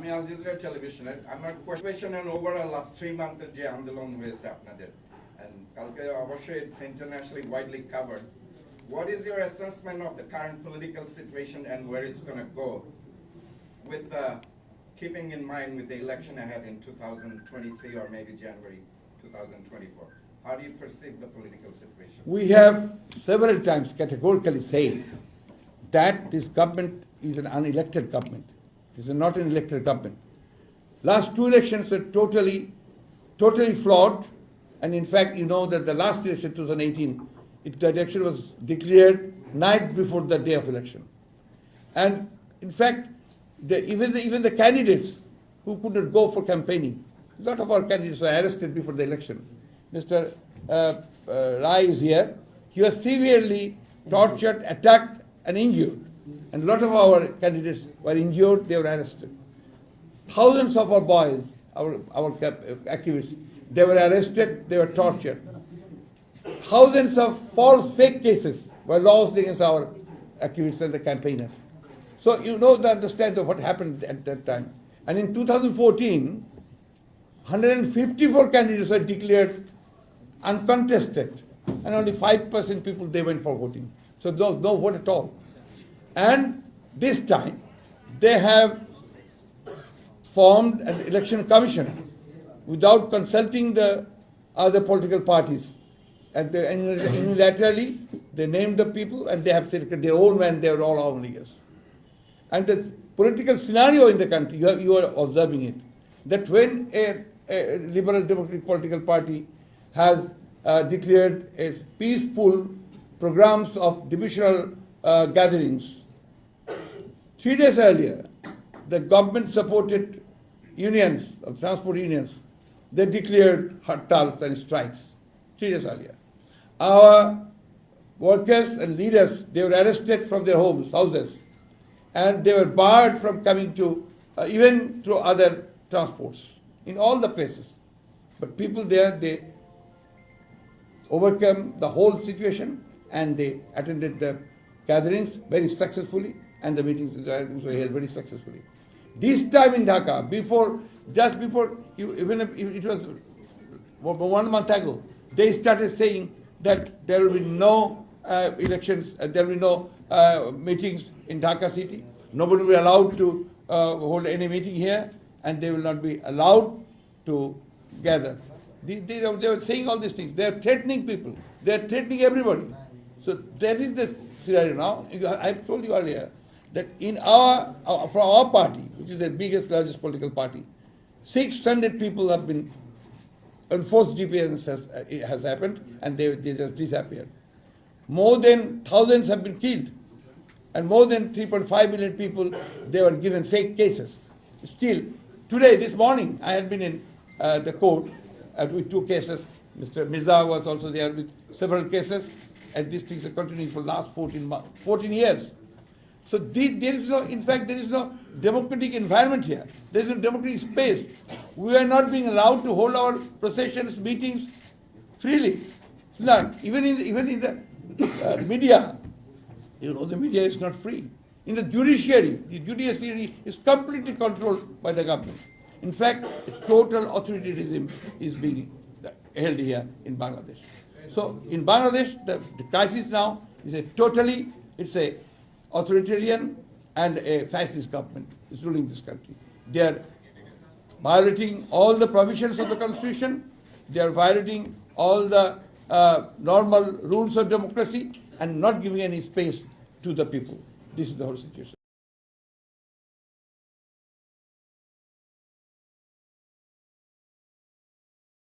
আমি Al Jazeera টেলিভিশনের আমার কোয়েশ্চন এন্ড ওভারঅল লাস্ট 3 মান্থের যে আন্দোলন হয়েছে আপনাদের and কালকে অবশ্যই it's internationally widely covered. What is your assessment of the current political situation and where it's going to go with keeping in mind with the election ahead in 2023 or maybe January 2024? How do you perceive the political situation? We have several times categorically said that this government is an unelected government. This is not an elected government. Last two elections were totally flawed. And in fact, you know that the last election, 2018, the election was declared night before the day of election. And in fact, even the candidates who could not go for campaigning, a lot of our candidates were arrested before the election. Mr. Rai is here. He was severely tortured, attacked, and injured. And a lot of our candidates were injured, they were arrested. Thousands of our boys, our activists, they were arrested, they were tortured. Thousands of false fake cases were lodged against our activists and the campaigners. So you know the understand of what happened at that time. And in 2014, 154 candidates were declared uncontested, and only 5% people they went for voting. So no vote at all. And this time, they have formed an election commission without consulting the other political parties. And they unilaterally, they named the people and they have selected their own men, they are all our leaders. And the political scenario in the country, you are observing it, that when a liberal democratic political party has declared a peaceful programs of divisional gatherings, 3 days earlier, the government-supported unions, of transport unions, they declared hartals and strikes 3 days earlier. Our workers and leaders, they were arrested from their houses, and they were barred from coming to, even through other transports, in all the places. But people there, they overcome the whole situation, and they attended the gatherings very successfully, and the meetings were held very successfully. This time in Dhaka, just before, even if it was 1 month ago, they started saying that there will be no elections, there will be no meetings in Dhaka city. Nobody will be allowed to hold any meeting here, and they will not be allowed to gather. They were saying all these things. They are threatening people. They are threatening everybody. So that is the scenario now. I told you earlier that in from our party, which is the biggest, largest political party, 600 people have been enforced disappearance has happened, and they just disappeared. More than thousands have been killed, and more than 3.5 million people, they were given fake cases. Still, today, this morning, I had been in the court with 2 cases. Mr. Mirza was also there with several cases, and these things are continuing for the last 14 years. So there is no, in fact, there is no democratic environment here. There is no democratic space. We are not being allowed to hold our processions, meetings freely. Not even in the media. You know, the media is not free. In the judiciary is completely controlled by the government. In fact, total authoritarianism is being held here in Bangladesh. So in Bangladesh, the crisis now is it's a authoritarian and a fascist government is ruling this country. They are violating all the provisions of the constitution. They are violating all the normal rules of democracy and not giving any space to the people. This is the whole situation.